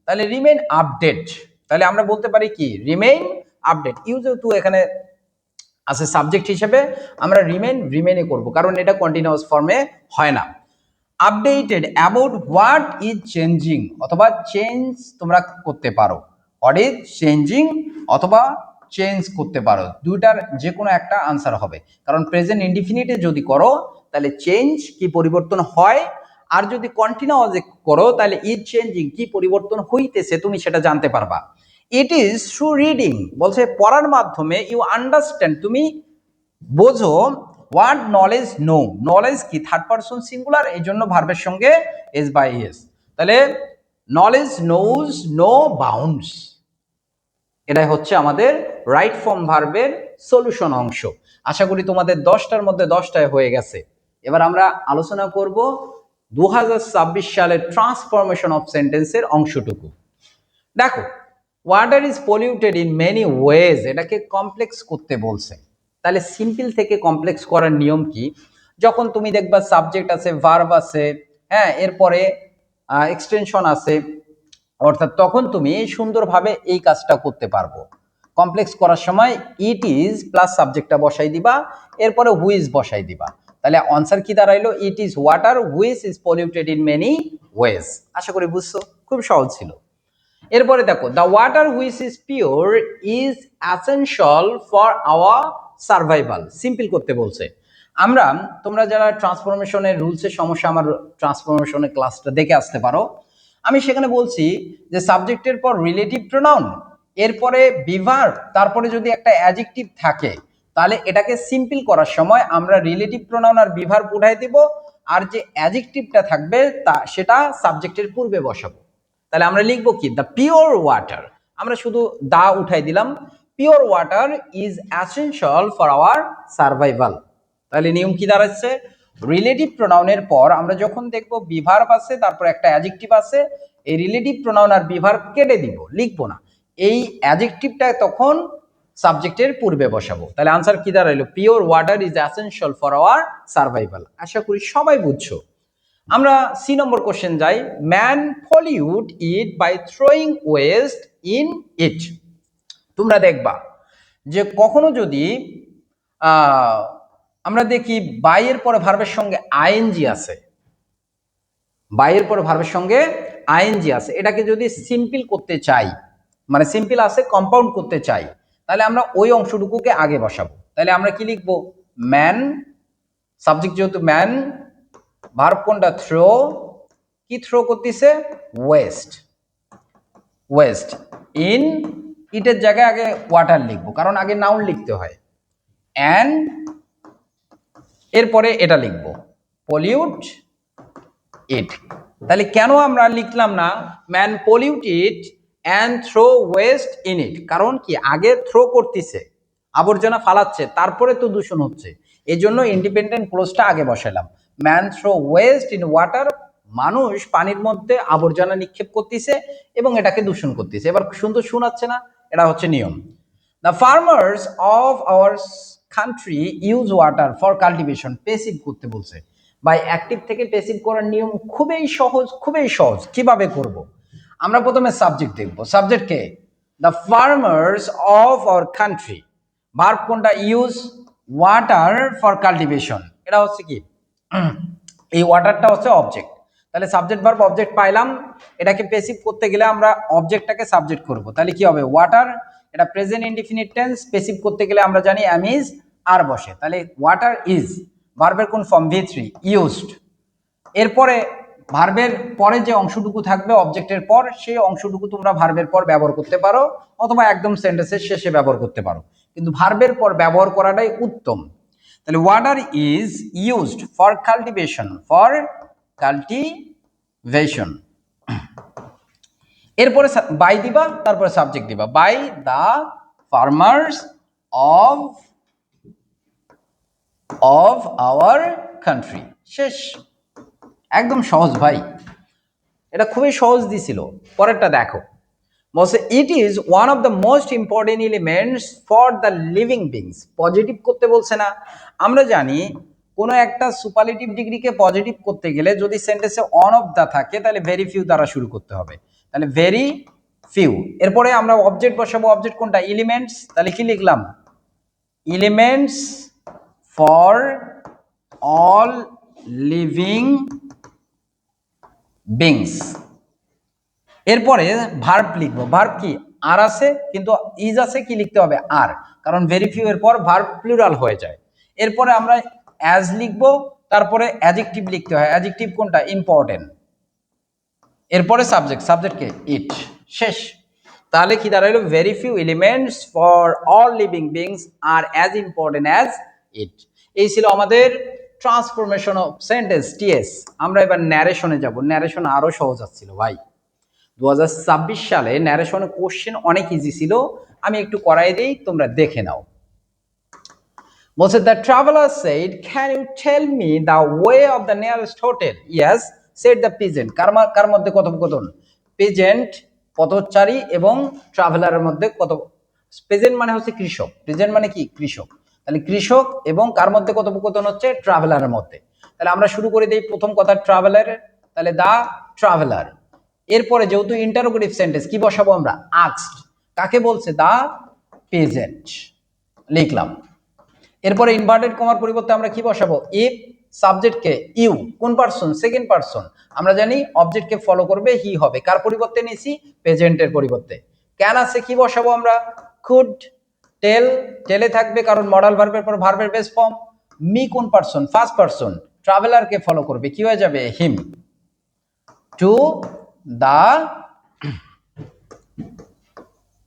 তাহলে রিমেইন আপডেট, তাহলে আমরা বলতে পারি কি রিমেইন আপডেট। ইউ যেহেতু এখানে আছে সাবজেক্ট হিসেবে, আমরা রিমেইনে করব, কারণ এটা কন্টিনিউয়াস ফর্মে হয় না। Updated about what is changing, অথবা চেঞ্জ তোমরা করতে পারো, হোয়াট ইজ চেঞ্জিং অথবা চেঞ্জ করতে পারো, দুইটার যে কোনো একটা আনসার হবে। কারণ প্রেজেন্ট ইনডিফিনিটে যদি করো তাহলে চেঞ্জ কি পরিবর্তন হয়, আর যদি কন্টিনিউয়াস করো তাহলে ইজ চেঞ্জিং কি পরিবর্তন হইতেছে তুমি সেটা জানতে পারবা। ইট ইজ থ্রু রিডিং, বলছে পড়ার মাধ্যমে ইউ আন্ডারস্ট্যান্ড, তুমি বোঝো হোয়াট নলেজ নো, নলেজ কি থার্ড পারসন সিঙ্গুলার, এই জন্য ভার্বের সঙ্গে এস বাই এস, তাহলে নলেজ নোজ নো বাউন্ডস, এটাই হচ্ছে আমাদের রাইট ফর্ম ভার্বের সলিউশন অংশ। আশা করি তোমাদের 10টার মধ্যে 10টায় হয়ে গেছে। এবার আমরা আলোচনা করব 2026 সালের ট্রান্সফরমেশন অফ সেন্টেন্সের অংশটুকু। দেখো, water is polluted in many wedge, এটাকে কমপ্লেক্স করতে বলছে। তাহলে সিম্পল থেকে কমপ্লেক্স করার নিয়ম কি, যখন তুমি দেখবা সাবজেক্ট আছে, ভার্ব আছে, হ্যাঁ, এরপরে এক্সটেনশন আছে, অর্থাৎ তখন তুমি সুন্দরভাবে এই কাজটা করতে পারবো। কমপ্লেক্স করার সময় ইট ইজ প্লাস সাবজেক্টটা বসাই দিবা, এরপরে হুইজ বসাই দিবা, তাহলে আনসার কি দাঁড়াইলো, it is water which is polluted in many ways. আশা করি বুঝছো, খুব সহজ ছিল। এরপরে দেখো, the water which is pure is essential for our survival, simple করতে বলছে। আমরা, তোমরা যারা ট্রান্সফরমেশনের রুলসের সমস্যা আমার ট্রান্সফরমেশনের ক্লাসটা দেখে আসতে পারো, আমি সেখানে বলছি যে সাবজেক্টের পর রিলেটিভ প্রোনাউন, এরপরে বিভার্ব, তারপরে যদি একটা অ্যাডজেক্টিভ থাকে তাহলে এটাকে সিম্পল করার সময় আমরা রিলেটিভ প্রোনাউন আর বিভার্ব উঠাই দিব, আর যে অ্যাডজেক্টিভটা থাকবে তা সেটা সাবজেক্টের পূর্বে বসাবো। তাহলে আমরা লিখবো কি, দ্য পিওর ওয়াটার, আমরা শুধু দা উঠাই দিলাম, pure water is essential for our survival. তাহলে নিয়ম কি দাঁড়াচ্ছে, রিলেটিভ প্রোনাউনের পর আমরা যখন দেখব বিভার্ব আছে, তারপর একটা অ্যাডজেক্টিভ আছে, এই রিলেটিভ প্রোনাউন আর বিভার্ব কেটে দিব, লিখবো না, এই অ্যাডজেক্টিভটা তখন সাবজেক্টের পূর্বে বসাবো। তাহলে আনসার কি দাঁড়াইলো, pure water is essential for our survival. আশা করি সবাই বুঝছো। আমরা সি নম্বর কোশ্চেন যাই, man pollute it by throwing waste in it. তোমরা দেখবা যে কখনো যদি আমরা দেখি বাইয়ের পরে ভার্বের সঙ্গে আইএনজি আছে, বাইয়ের পরে ভার্বের সঙ্গে আইএনজি আছে, এটাকে যদি সিম্পল করতে চাই, মানে সিম্পল আছে কম্পাউন্ড করতে চাই, তাহলে আমরা ওই অংশটুকুকে আগে বসাবো। তাহলে আমরা কি লিখবো, ম্যান, সাবজেক্ট যেহেতু ম্যান, ভার্ব কোনটা, থ্রো, কি থ্রো করতেছে, ওয়েস্ট, ওয়েস্ট ইন ইটের জায়গায় আগে ওয়াটার লিখবো, কারণ আগে নাউন লিখতে হয়, অ্যান্ড এরপরে এটা লিখবো পলিউট ইট। তাহলে কেন আমরা লিখলাম না man pollute it and throw waste in it, কারণ কি আগে থ্রো করতেছে, আবর্জনা ফালাচ্ছে, তারপরে তো দূষণ হচ্ছে, এই জন্য ইন্ডিপেন্ডেন্ট ক্লোজটা আগে বসালাম, man throw waste in water, মানুষ পানির মধ্যে আবর্জনা নিক্ষেপ করতেছে এবং এটাকে দূষণ করতেছে। এবার সুন্দর শোনাচ্ছে না, এটা হচ্ছে নিয়ম। The farmers of our country use water for cultivation, passive করতে বলছে। বাই অ্যাক্টিভ থেকে পেসিভ করার নিয়ম খুবই সহজ, খুবই সহজ। কিভাবে করব, আমরা প্রথমে সাবজেক্ট দেখব, subject K, the farmers of our country, verb কোনটা, ইউজ ওয়াটার ফর কাল্টিভেশন, এটা হচ্ছে কি, এই ওয়াটারটা হচ্ছে অবজেক্ট, তাহলে সাবজেক্ট ভার্ব অবজেক্ট পাইলাম, এটাকে পেসিভ করতে গেলে আমরা অবজেক্টটাকে সাবজেক্ট করব, তাহলে কি হবে, ওয়াটার, এটা প্রেজেন্ট ইনডিফিনিট টেন্স, পেসিভ করতে গেলে আমরা জানি অ্যাম ইজ আর বসে, তাহলে ওয়াটার ইজ, ভার্বের কোন ফর্ম, V3, ইউজড। এরপরে ভার্বের পরে যে অংশটুকু থাকবে অবজেক্টের পর, সেই অংশটুকু তোমরা ভার্বের পর ব্যবহার করতে পারো, অথবা একদম সেন্টেন্সের শেষে ব্যবহার করতে পারো, কিন্তু ভার্বের পর ব্যবহার করাটাই উত্তম। তাহলে water is used for cultivation, for cultivation, এরপরে বাই দিবা, তারপরে সাবজেক্ট দিবা, by the farmers of our country, শেষ, একদম সহজ ভাই, এটা খুবই সহজ দিছিল। পরেরটা দেখো, বলছে it is one of the most important elements for the living beings. Positive করতে বলছে না। আমরা জানি কোনো একটা সুপারলেটিভ ডিগ্রিকে পজিটিভ করতে গেলে যদি সেন্টেন্সে অন অফ দা থাকে তাহলে ভেরি ফিউ দ্বারা শুরু করতে হবে, তাহলে ভেরি ফিউ। এরপরে আমরা অবজেক্ট বসাবো, অবজেক্ট কোনটা? এলিমেন্টস। তাহলে কি লিখলাম? Elements for all living beings. এরপরে ভার্ব লিখবো। ভার্ব কি? আর আছে, কিন্তু ইজ আছে, কি লিখতে হবে? আর, কারণ ভেরি ফিউ এর পর ভার্ব প্লুরাল হয়ে যায়। এরপরে আমরা অ্যাজ লিখবো, তারপরে অ্যাডজেক্টিভ লিখতে হয়। অ্যাডজেক্টিভ কোনটা? ইম্পর্টেন্ট। এরপরে সাবজেক্ট, সাবজেক্টকে ইট। শেষ। তাহলে কি দাঁড়াইলো? Very few elements for all living beings are as important as it. এই ছিল আমাদের ট্রান্সফরমেশন অফ সেন্টেন্স, টিএস। আমরা এবার ন্যারেশনে যাব। ন্যারেশন আরো সহজ আসছিল ভাই। 2026 সালে ন্যারেশনের কোশ্চেন অনেক ইজি ছিল, আমি একটু করাই দেই, তোমরা দেখে নাও। বলছে the traveller said can you tell me the way of the nearest hotel? Yes said the peasant. কার মধ্যে কথোপকথন? পিজেন্ট পথচারী এবং ট্রাভেলারের মধ্যে কত। পিজেন্ট মানে হচ্ছে কৃষক, পিজেন্ট মানে কি? কৃষক। তাহলে কৃষক এবং কার মধ্যে কথোপকথন হচ্ছে? ট্রাভেলারের মধ্যে। তাহলে আমরা শুরু করে দিই প্রথম কথা ট্রাভেলার, তাহলে দা ট্রাভেলার। এরপরে যেহেতু ইন্টারোগেটিভ সেন্টেন্স, কি বসাবো আমরা? আস্কড। কাকে বলছে? দা পেজেন্ট, লিখলাম। এরপরে ইনভার্টেড কমার পরিবর্তে আমরা কি বসাবো? ইফ। সাবজেক্টকে ইউ, কোন পারসন? Second person. আমরা জানি অবজেক্টকে ফলো করবে হি হবে। কার পরিবর্তে নিয়েছি? প্রেজেন্টের পরিবর্তে। ক্যান আছে, কি বসাবো আমরা? কুড। টেল, টেলে থাকবে কারণ মডাল ভার্বের পর ভার্বের বেস ফর্ম। মি কোন পারসন? First person. ট্রাভেলারকে ফলো করবে, কি হয়ে যাবে? Him. To the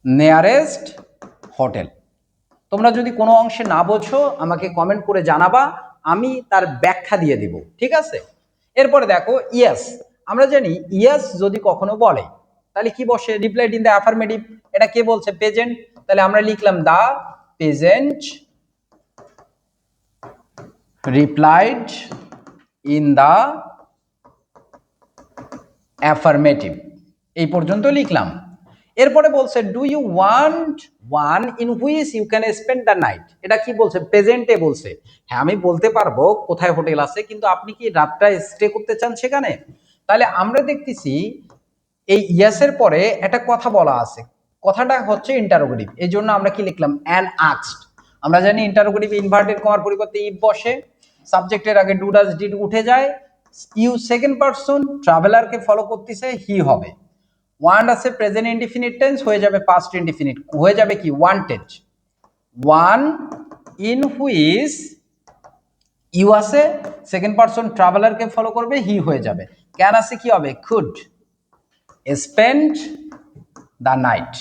nearest hotel. তোমরা যদি কোনো অংশে না বোঝো আমাকে কমেন্ট করে জানাবা, আমি তার ব্যাখ্যা দিয়ে দিব, ঠিক আছে? এরপরে দেখো ইয়েস। আমরা জানি ইয়েস যদি কখনো বলে তাহলে কি বসে? Replied in the affirmative. এটা কে বলছে? পেজেন্ট। তাহলে আমরা লিখলাম the peasant replied in the affirmative. এই পর্যন্ত লিখলাম। এরপরে বলছে do you want one in which you can spend the night? এটা কি বলছে? প্রেজেন্টে বলছে। হ্যাঁ আমি বলতে পারবো কোথায় হোটেল আছে, কিন্তু আপনি কি রাতটা স্টে করতে চান সেখানে? তাহলে আমরা দেখতেছি এই ইয়াসের পরে একটা কথা বলা আছে, কথাটা হচ্ছে ইন্টারোগেটিভ। এই জন্য আমরা কি লিখলাম? An asked. আমরা জানি ইন্টারোগেটিভ ইনভার্টেড কমার পরিবর্তে ইফ বসে, সাবজেক্টের আগে ডু ডাজ ডিড উঠে যায়, ইউ সেকেন্ড পারসন, ট্রাভেলারকে ফলো করতেছে, হি হবে। ওয়ান্ট আছে প্রেজেন্ট ইনডিফিনিট টেন্স, হয়ে যাবে পাস্ট ইনডিফিনিট, হয়ে যাবে কি? Wanted. One in which you আছে সেকেন্ড পারসন, ট্রাভেলারকে ফলো করবে, হি হয়ে যাবে। ক্যান আছে কি হবে? Could spend the night.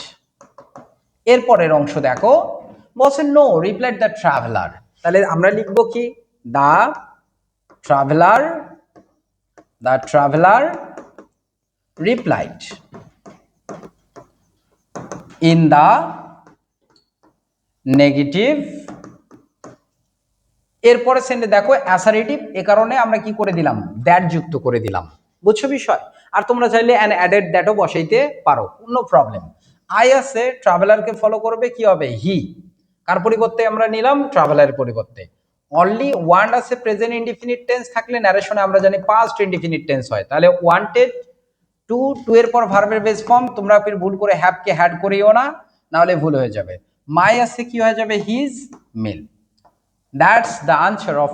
এরপরের অংশ দেখো, বলছে নো রিপ্লাইড দ্য ট্রাভেলার। তাহলে আমরা লিখবো কি? The traveller, the traveller replied in the negative. এরপরে সেন্টে দেখো অ্যাসারেটিভ, এ কারণে আমরা কি করে দিলাম? দ্যাট যুক্ত করে দিলাম। বুঝছো বিষয়? আর তোমরা চাইলে অ্যান অ্যাডেড দ্যাটও বসাইতে পারো, কোনো প্রবলেম। আই আছে ট্রাভেলারকে ফলো করবে, কি হবে? হি। কার পরিবর্তে আমরা নিলাম? ট্রাভেলারের পরিবর্তে। অনলি ওয়ান্ট আছে প্রেজেন্ট ইনডিফিনিট টেন্স থাকলে ন্যারেশনে আমরা জানি পাস্ট ইনডিফিনিট টেন্স হয়। তাহলে ওয়ান্টেড টু, টু এর পর ভার্বের বেস ফর্ম। তোমরা ফির ভুল করে হ্যাভকে হ্যাড করিও না, নাহলে ভুল হয়ে যাবে। মাই আছে কি হয়ে যাবে? His mill. That's the answer of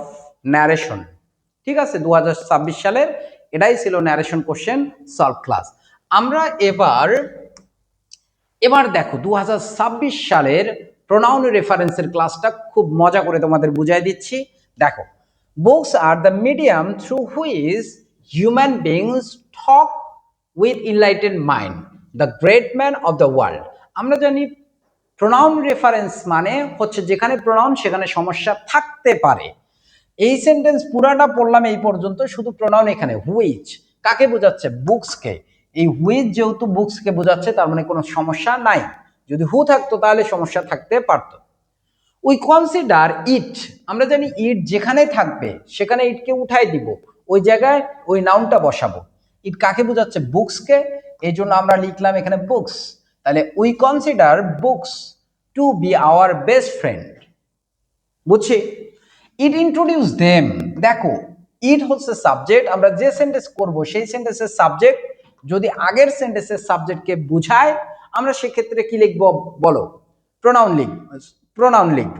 narration. ঠিক আছে, 2026 সালের এটাই ছিল ন্যারেশন কোশ্চেন সলভ ক্লাস। আমরা এবার দেখো 2026 সালের প্রোনাউন রেফারেন্সের ক্লাসটা খুব মজা করে তোমাদের বুঝাই দিচ্ছি। দেখো, books are the medium through which human beings talk with enlightened mind, the great man of the world. আমরা জানি প্রোনাউন রেফারেন্স মানে হচ্ছে যেখানে প্রোনাউন সেখানে সমস্যা থাকতে পারে। এই সেন্টেন্স পুরাটা পড়লাম এই পর্যন্ত, শুধু প্রোনাউন এখানে হুইচ কাকে বোঝাচ্ছে? বুকসকে। এই হুইচ যেহেতু বুকসকে বোঝাচ্ছে তার মানে কোনো সমস্যা নাই। যদি হু থাকতো তাহলে সমস্যা থাকতে পারত। উই কনসিডার ইট, আমরা জানি ইট যেখানে থাকবে সেখানে ইটকে উঠাই দিব, ওই জায়গায় ওই নাউনটা বসাবো। ইট কাকে বোঝাচ্ছে? বুকসকে। এই জন্য আমরা লিখলাম এখানে বুকস। তাহলে we consider books two B our best friend. বুঝছি? ইট ইন্ট্রোডিউস দেম, দেখো ইট হচ্ছে সাবজেক্ট, আমরা যে সেন্টেন্স করব সেই সেন্টেন্সের সাবজেক্ট যদি আগের সেন্টেন্সের সাবজেক্টকে বুঝায় আমরা সেক্ষেত্রে কি লিখব বলো? প্রোনাউন লিখব।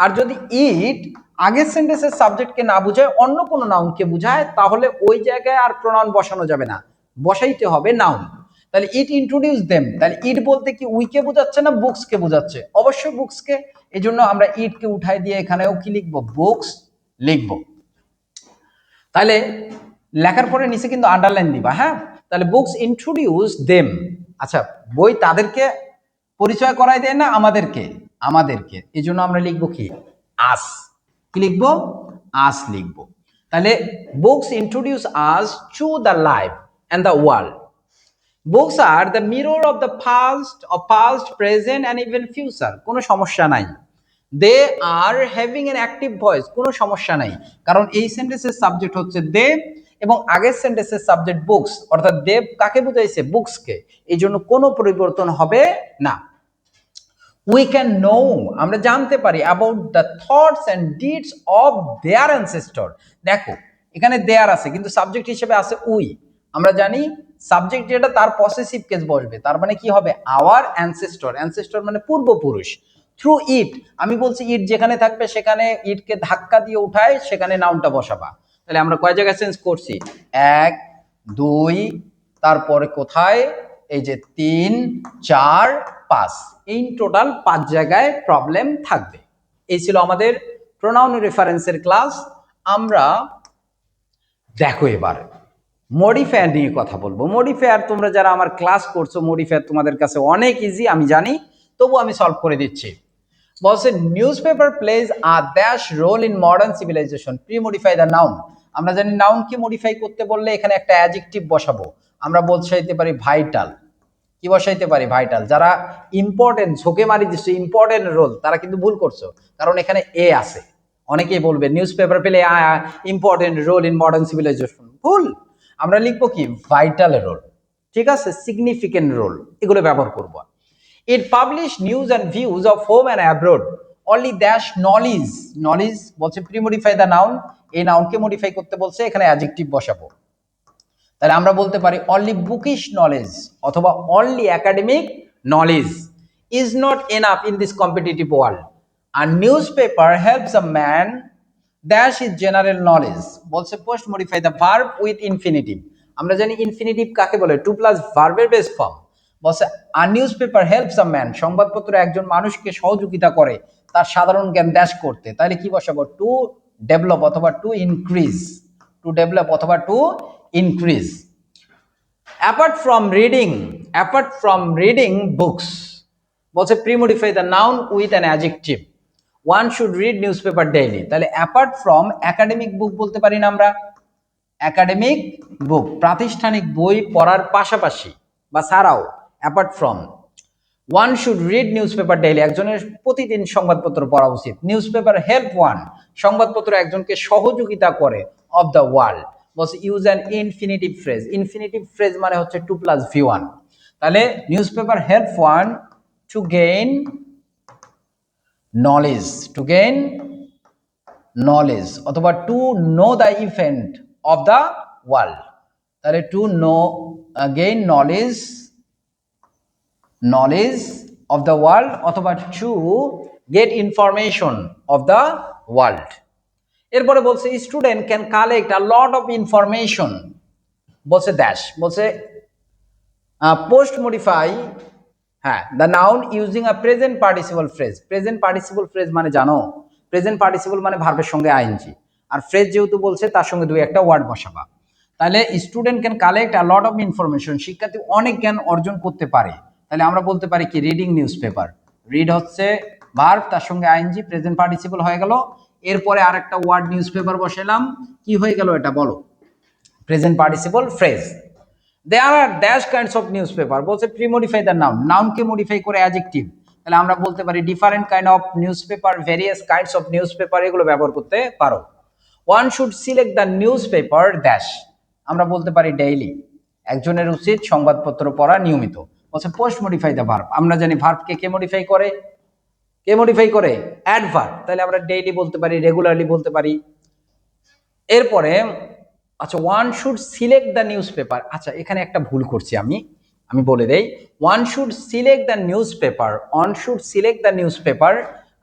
আর যদি ইট আগের সেন্টেন্সের সাবজেক্টকে না বুঝায় অন্য কোনো নাউনকে বুঝায় তাহলে ওই জায়গায় আর প্রোনাউন বসানো যাবে না, বসাইতে হবে নাউন। তাহলে ইট ইন্ট্রোডিউস দেম, তাহলে ইট বলতে কি উইকে বোঝাচ্ছে না বুকসকে বোঝাচ্ছে? অবশ্যই বুকসকে। এই জন্য আমরা ইটকে উঠাই দিয়ে এখানেও কি লিখবো? বুকস লিখবো। তাহলে লেখার পরে নিচে কিন্তু আন্ডারলাইন দিবা, হ্যাঁ? তাহলে বুকস ইন্ট্রোডিউস দেম, আচ্ছা বই তাদেরকে পরিচয় করাই দেয় না আমাদেরকে? আমাদেরকে। এই জন্য আমরা লিখবো কি? আস। কি লিখবো? আস লিখবো। তাহলে books introduce us to the life and the world. Books are the mirror of the past, present and even future. কোনো সমস্যা নাই। They are having an active voice. কোনো সমস্যা নাই, কারণ এই সেন্টেন্সের সাবজেক্ট হচ্ছে দে এবং আগের সেন্টেন্সের সাবজেক্ট বুকস, অর্থাৎ দে কাকে বুঝাইছে? বুকসকে। এই জন্য কোনো পরিবর্তন হবে না। We can know, আমরা জানতে পারি about the thoughts and deeds of their ancestor. দেখো এখানে দেয়ার আছে কিন্তু সাবজেক্ট হিসেবে আছে উই। আমরা জানি সাবজেক্ট যেটা তার পসেসিভ কেস বসবে, তার মানে কি হবে? Hour ancestor. অ্যানসেস্টর মানে পূর্বপুরুষ। থ্রু ইট, আমি বলছি ইট যেখানে থাকবে সেখানে ইটকে ধাক্কা দিয়ে উঠায় সেখানে নাউনটা বসাবা। তাহলে আমরা কয় জায়গায় চেঞ্জ করছি? 1 2, তারপরে কোথায়? এই যে 3 4 5, এই টোটাল 5 জায়গায় প্রবলেম থাকবে। এই ছিল আমাদের প্রোনাউন রেফারেন্সের ক্লাস। আমরা দেখো এবার মডিফায়ার নিয়ে কথা বলবো। মডিফায়ার তোমরা যারা আমার ক্লাস করছো, মডিফায়ার তোমাদের কাছে অনেক ইজি আমি জানি, তবু আমি সলভ করে দিচ্ছি। বলছে news paper plays a dash role in modern civilization. Pre modify the noun. আমরা জানি নাউনকে মডিফাই করতে বললে এখানে একটা অ্যাডজেক্টিভ বসাবো। আমরা বসাইতে পারি ভাইটাল। কি বসাইতে পারি? ভাইটাল। যারা ইম্পর্টেন্ট ঝোঁকে মারি দিচ্ছে ইম্পর্টেন্ট রোল, তারা কিন্তু ভুল করছো, কারণ এখানে এ আছে। অনেকেই বলবে newspaper play important role in modern civilization, ভুল। আমরা লিখবো কি? Vital role. ঠিক আছে? সিগনিফিকেন্ট রোল, এগুলো ব্যবহার করব। It publish news and views of home and abroad only dash knowledge. Knowledge বলছে প্রি মডিফাই দ্য নাউন, এই নাউনকে মডিফাই করতে বলছে, এখানে অ্যাডজেক্টিভ বসাবো। তাহলে আমরা বলতে পারি অনলি বুকিশ নলেজ অথবা only academic knowledge is not enough in this competitive world. আর newspaper helps a man dash is general knowledge. বলছে post modify the verb with infinitive. আমরা জানি ইনফিনিটিভ কাকে বলে? টু প্লাস ভার্বের base form. বলছে a newspaper helps a man, সংবাদপত্র একজন মানুষকে সহযোগিতা করে তার সাধারণ জ্ঞান ড্যাশ করতে। তাহলে কি বসাবো? টু ডেভেলপ অথবা টু ইনক্রিজ। টু ডেভেলপ অথবা to increase. Apart from reading books, বলছে pre-modify the noun with an adjective. One should read newspaper daily. তাহলে apart from academic book বলতে পারি না আমরা? academic book প্রাতিষ্ঠানিক বই পড়ার পাশাপাশি বা ছাড়াও, apart from one should read newspaper daily, একজনের প্রতিদিন সংবাদপত্র পড়া উচিত। newspaper help one, সংবাদপত্র একজনকে সহযোগিতা করে, of the world। বলছে use an infinitive phrase. Infinitive phrase মানে হচ্ছে টু প্লাস ভি ওয়ান। তাহলে newspaper help one to gain knowledge, to gain knowledge অথবা to know the event of the world. তাহলে to know gain knowledge of the world অথবা to get information of the world. এরপরে বলছে student can collect a lot of information. বলছে dash, বলছে post modify, হ্যাঁ, the noun using a present participle phrase. Present participle phrase মানে জানো? Present participle মানে ভার্বের সঙ্গে আইএনজি, আর ফ্রেজ যেহেতু বলছে তার সঙ্গে দুই একটা ওয়ার্ড বসাবা। তাহলে student can collect a lot of information, শিক্ষার্থী অনেক জ্ঞান অর্জন করতে পারে। তাহলে আমরা বলতে পারি কি? Reading news paper. রিড হচ্ছে ভার্ব, তার সঙ্গে আইএনজি, প্রেজেন্ট পার্টিসিপল হয়ে গেল। এরপরে আরেকটা ওয়ার্ড নিউজ পেপার বসালাম, কি হয়ে গেল এটা বলো? Present participle phrase. There are dash kinds of newspaper. বলছে প্রি মডিফাই দ্য নাউন, নাউনকে মডিফাই করে অ্যাডজেক্টিভ। তাহলে আমরা বলতে পারি different kind of newspaper, various kinds of newspaper, এগুলো ব্যবহার করতে পারো। One should select the newspaper dash, আমরা বলতে পারি ডেইলি, একজনের উচিত সংবাদপত্র পড়া নিয়মিত। বলছে পোস্ট মডিফাই দ্য ভার্ব। আমরা জানি ভার্বকে কে মডিফাই করে? কে মডিফাই করে? অ্যাডভার্ব। তাহলে আমরা ডেইলি বলতে পারি, রেগুলারলি বলতে পারি। এরপরে আচ্ছা, one should select the news paper. আচ্ছা, এখানে একটা ভুল করছি আমি বলে দেই। One should select the news paper, one should select the news paper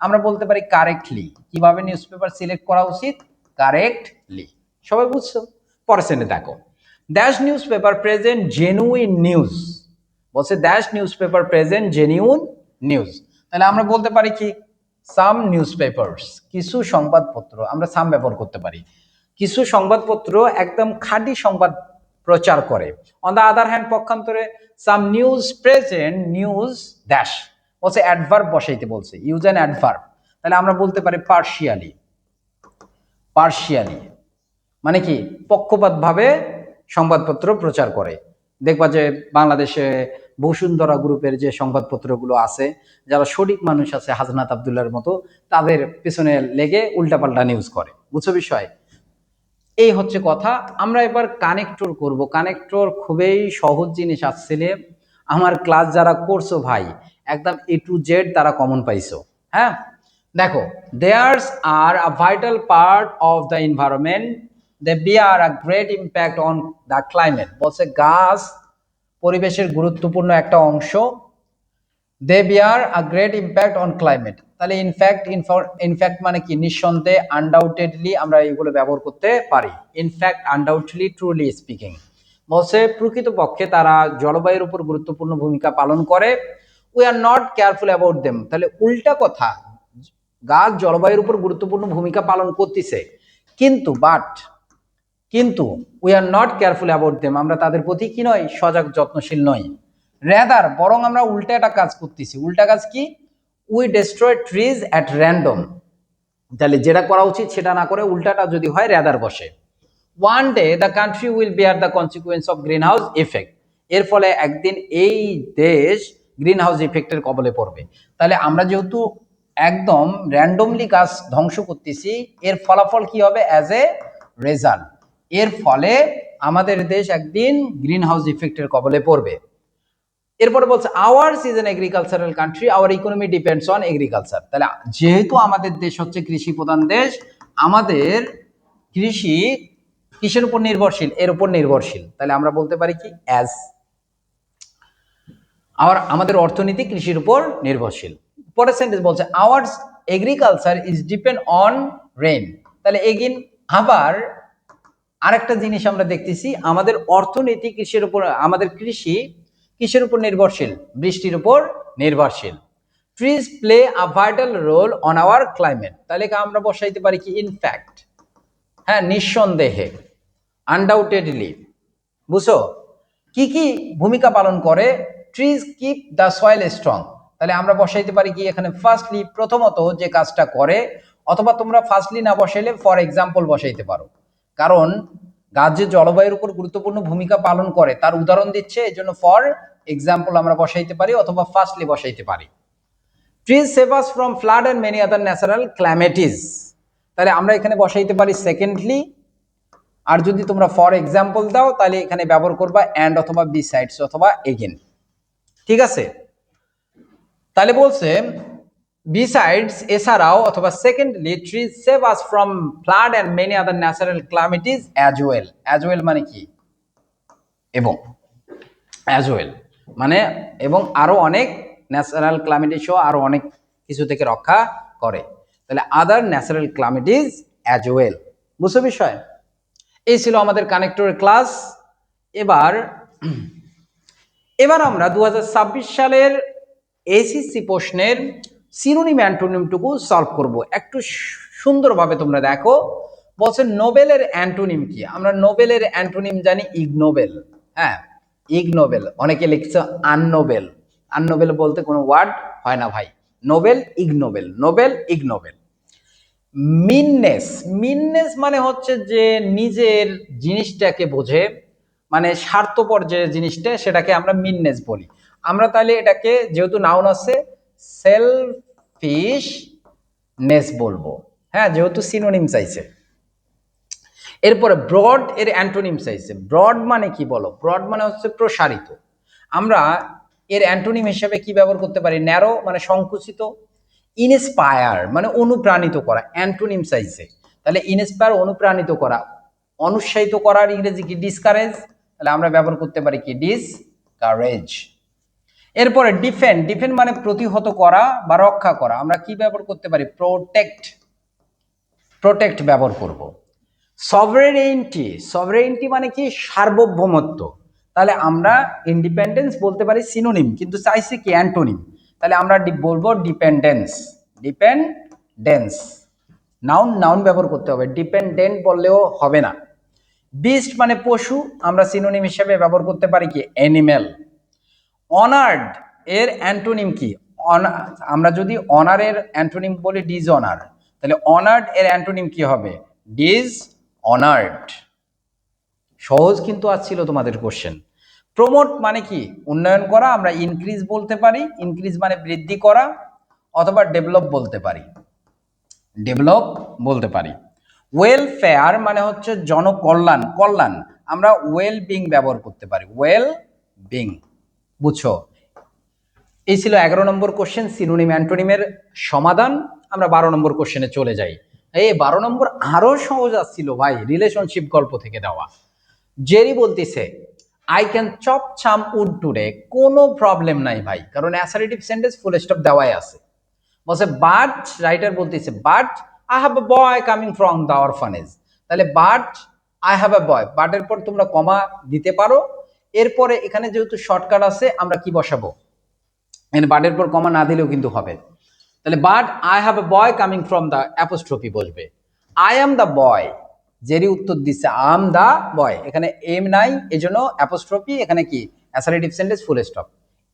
আমরা বলতে পারি কারেক্টলি। কিভাবে নিউজ পেপার সিলেক্ট করা উচিত? কারেক্টলি। সবাই বুঝছো? পরের সেন্টেন্স দেখো, দ্যাশ news paper present genuine news. বলছে দ্যাশ news paper present genuine news. তাহলে আমরা বলতে পারি কি? সাম নিউজ পেপার্স, কিছু সংবাদপত্র। আমরা সাম ব্যবহার করতে পারি। কিছু সংবাদপত্র একদম খাঁটি সংবাদ প্রচার করে। অন দ্য আদার হ্যান্ড, পক্ষান্তরে সাম নিউজ প্রেজেন্ট নিউজ ড্যাশ। বলছে অ্যাডভার্ব বসাইতে বলছে, ইউজ অ্যান অ্যাডভার্ব। তাহলে আমরা বলতে পারি পার্শিয়ালি। পার্শিয়ালি মানে কি? পক্ষপাতভাবে সংবাদপত্র প্রচার করে। দেখবা যে বাংলাদেশে বসুন্ধরা গ্রুপের যে সংবাদপত্রগুলো আছে, যারা সঠিক মানুষ আছে হাজনাত আব্দুল্লাহর মতো, তাদের পেছনে লেগে উল্টাপাল্টা নিউজ করে। বুঝছো বিষয়? এই হচ্ছে কথা। আমরা এবার কানেক্টর করব। কানেক্টর খুবই সহজ জিনিস আসছিলে। আমার ক্লাস যারা করছো ভাই, একদম এ টু জেড তারা কমন পাইছো। হ্যাঁ, দেখো, there's are a vital part of the environment, they bear a great impact on the climate. বলছে গাছ পরিবেশের গুরুত্বপূর্ণ একটা অংশ। They bear a great impact on climate. তাহলে ইনফ্যাক্ট মানে কি? নিঃসন্দেহে, আনডাউটেডলি আমরা এগুলো ব্যবহার করতে পারি। In fact, undoubtedly, truly speaking. বলছে প্রকৃতপক্ষে তারা জলবায়ুর উপর গুরুত্বপূর্ণ ভূমিকা পালন করে। We are not careful about them. তাহলে উল্টা কথা, গাছ জলবায়ুর উপর গুরুত্বপূর্ণ ভূমিকা পালন করতেছে, কিন্তু we are not careful about them, আমরা তাদের প্রতি কি নয়? সজাগ যত্নশীল নই। রেদার, বরং আমরা উল্টা একটা কাজ করতেছি। উল্টা কাজ কি? We destroy trees at random. তাহলে যেটা করা উচিত সেটা না করে উল্টাটা যদি হয়, রেদার বসে। One day the country will bear the consequence of green house effect. এর ফলে একদিন এই দেশ গ্রিন হাউস ইফেক্টের কবলে পড়বে। তাহলে আমরা যেহেতু একদম র্যান্ডমলি গাছ ধ্বংস করতেছি, এর ফলাফল কি হবে? অ্যাজ এ রেজাল্ট, এর ফলে আমাদের দেশ একদিন গ্রিন হাউস ইফেক্টের কবলে পড়বে। এরপরে বলছে hours is an agricultural country, hour economy depends on agriculture. তাহলে যেহেতু আমাদের দেশ হচ্ছে কৃষি প্রধান দেশ, আমাদের কৃষি কিসের উপর নির্ভরশীল? এর উপর নির্ভরশীল। তাহলে আমরা বলতে পারি কি? অ্যাজ। আমাদের অর্থনীতি কৃষির উপর নির্ভরশীল। পরের সেন্টেন্স বলছে hours agriculture is depend on rain. তাহলে এগেইন আবার আরেকটা জিনিস আমরা দেখতেছি, আমাদের অর্থনীতি কৃষির উপর, আমাদের কৃষি কিসের উপর নির্ভরশীল? বৃষ্টির উপর নির্ভরশীল। Trees play a vital role on our climate. তাহলে আমরা বসাইতে পারি কি? ইনফ্যাক্ট। হ্যাঁ, নিঃসন্দেহে, আনডাউটেডলি। বুঝছো? কি কি ভূমিকা পালন করে? Trees keep the soil strong. তাহলে আমরা বসাইতে পারি কি এখানে? ফার্স্টলি, প্রথমত যে কাজটা করে। অথবা তোমরা ফার্স্টলি না বসাইলে ফর এক্সাম্পল বসাইতে পারো, কারণ গাছ যে জলবায়ুর উপর গুরুত্বপূর্ণ ভূমিকা পালন করে তার উদাহরণ দিচ্ছে, এই জন্য ফর এক্সাম্পল আমরা বসাইতে পারি, অথবা ফার্স্টলি বসাইতে পারি। Trees save us from flood and many other natural calamities. তাহলে আমরা এখানে বসাইতে পারি সেকেন্ডলি। আর যদি তোমরা ফর এক্সাম্পল দাও, তাহলে এখানে ব্যবহার করবা অ্যান্ড অথবা বিসাইডস অথবা এগেন। ঠিক আছে? তাহলে বলছে বিসাইডস, এছাড়াও, অথবা secondly, trees save us from flood and many other natural calamities as well. As well মানে কি? এবং। অ্যাজ ওয়েল মানে এবং আরো অনেক ন্যাচারাল ক্ল্যামিটিস ও আরো অনেক কিছু থেকে রক্ষা করে। তাহলে আদার ন্যাচারাল ক্ল্যামিটিস অ্যাজ ওয়েল। বুঝছো বিষয়? এই ছিল আমাদের কানেক্টরের ক্লাস। এবার আমরা 2026 সালের এসএসসি প্রশ্নের সিনোনিম অ্যান্টোনিমটুকু সলভ করব। একটু সুন্দরভাবে তোমরা দেখো। বলছে নোবেলের অ্যান্টোনিম কি? আমরা নোবেলের অ্যান্টোনিম জানি ইগনোবেল। হ্যাঁ, ইগনোবেল। অনেকে লিখছে আননোবেল। আননোবেল বলতে কোনো ওয়ার্ড হয় না ভাই। Nobel, ইগনোবেল, Nobel, ইগনোবেল। মিননেস, মিননেস মানে হচ্ছে যে নিজের জিনিসটাকে বোঝে, মানে স্বার্থপর যে জিনিসটা, সেটাকে আমরা মিননেস বলি। আমরা তাহলে এটাকে, যেহেতু নাউন আছে, সেলফিশনেস বলবো। হ্যাঁ, যেহেতু সিনোনিম চাইছে। এরপরে ব্রড এর অ্যান্টোনিম চাইছে। ব্রড মানে কি বলো? ব্রড মানে হচ্ছে প্রসারিত। আমরা এর অ্যান্টোনিম হিসেবে কি ব্যবহার করতে পারি? ন্যারো মানে সংকুচিত, ইনস্পায়ার মানে অনুপ্রাণিত করা অ্যান্টোনিম সাইজে। তাহলে ইনস্পায়ার অনুপ্রাণিত করা, অনুৎসাহিত করার ইংরেজি কি? ডিসকারেজ। তাহলে আমরা ব্যবহার করতে পারি কি? ডিসকারেজ। এরপরে ডিফেন্ড, ডিফেন্ড মানে প্রতিহত করা বা রক্ষা করা, আমরা কি ব্যবহার করতে পারি? প্রোটেক্ট, প্রোটেক্ট ব্যবহার করব। সভরেইনটি, সভরেইনটি মানে কি? সার্বভৌমত্ব। তাহলে আমরা ইন্ডিপেন্ডেন্স বলতে পারি সিনোনিম, কিন্তু চাইছি কি? অ্যান্টোনিম। তাহলে আমরা বলবো ডিপেন্ডেন্স, ডিপেন্ডেন্স। নাউন, নাউন ব্যবহার করতে হবে, ডিপেন্ডেন্ট বললেও হবে না। বিস্ট মানে পশু, আমরা সিনোনিম হিসেবে ব্যবহার করতে পারি কি? অ্যানিমেল। অনার্ড এর অ্যান্টোনিম কি? আমরা যদি অনারের অ্যান্টোনিম বলি ডিসঅনার, তাহলে অনার্ড এর অ্যান্টোনিম কি হবে? Dishonoured. সহজ কিন্তু আসছিল তোমাদের কোশ্চেন। প্রমোট মানে কি? উন্নয়ন করা, আমরা ইনক্রিজ বলতে পারি, ইনক্রিজ মানে বৃদ্ধি করা, অথবা ডেভেলপ বলতে পারি, ডেভেলপ বলতে পারি। ওয়েলফেয়ার মানে হচ্ছে জনকল্যাণ, কল্যাণ, আমরা ওয়েল বিং ব্যবহার করতে পারি, ওয়েল বিং। বুঝছো? এই ছিল 11 নম্বর কোশ্চেন, সিনোনিম অ্যান্টোনিমের সমাধান। আমরা 12 নম্বর কোশ্চেনে চলে যাই। এই 12 নম্বর আরো সহজ আসছিল ভাই, রিলেশনশিপ গল্প থেকে দেওয়া। জেরি বলতেছে I can chop some would today, কোনো প্রবলেম নাই ভাই, কারণ অ্যাসারেটিভ সেন্টেন্স ফুল স্টপ দেওয়াই আছে। বলছে বাট, রাইটার বলতেছে but I have a boy coming from the orphanage. তাহলে বাট আই হ্যাভ এ বয়, বাটের পর তোমরা কমা দিতে পারো। এরপরে এখানে যেহেতু শর্টকাট আছে, আমরা কি বসাবো? এখানে বাটের পর কমা না দিলেও কিন্তু হবে। তাহলে but I have a boy coming from the apostrophe বসবে। I am the boy, Jerry উত্তর দিচ্ছে আম দ্য বয়, এখানে এম নাই, এজন্য অ্যাপোস্ট্রফি, এখানে কি? Assertive sentence full stop.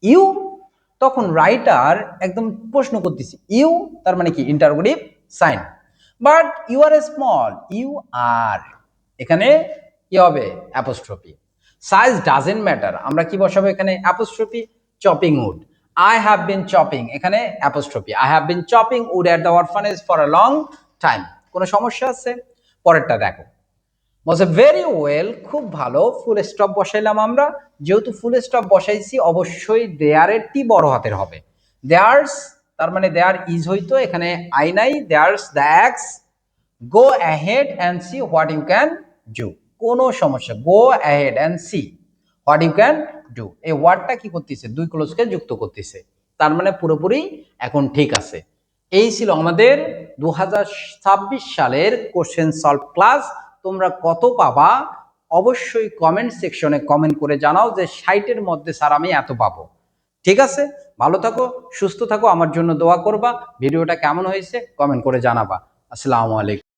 You, তখন রাইটার একদম প্রশ্ন করতেছি, ইউ তার মানে কি? Interrogative sign. But you are a small, you are, এখানে কি হবে? অ্যাপোস্ট্রফি। সাইজ ডাজেন্ট ম্যাটার, আমরা কি বসাবো এখানে? Apostrophe. Chopping wood, I have been chopping, এখানে apostrophe, I have been chopping wood at the orphanage for a long time। কোনো সমস্যা আছে? পরেরটা দেখো, বলছে ভেরি ওয়েল, খুব ভালো, ফুল স্টপ বসাইলাম আমরা। যেহেতু ফুল স্টপ বসাইছি, অবশ্যই দেয়ারের টি বড় হাতের হবে। দেয়ার্স তার মানে দেয়ার ইজ হইতো, এখানে আই নাই, there's the axe. Go ahead and see what you can do, কোনো সমস্যা, go ahead and see what you can do. এই ওয়ার্ডটা কি করতেছে? দুই ক্লোজকে যুক্ত করতেছে, তার মানে পুরোপুরি এখন ঠিক আছে। এই ছিল আমাদের 2026 সালের কোশ্চেন সলভ ক্লাস। তোমরা কত পাবা অবশ্যই কমেন্ট সেকশনে কমেন্ট করে জানাও যে 60-এর মধ্যে স্যার আমি এত পাবো। ঠিক আছে, ভালো থাকো, সুস্থ থাকো, আমার জন্য দোয়া করবা। ভিডিওটা কেমন হয়েছে কমেন্ট করে জানাবা। আসসালামু আলাইকুম।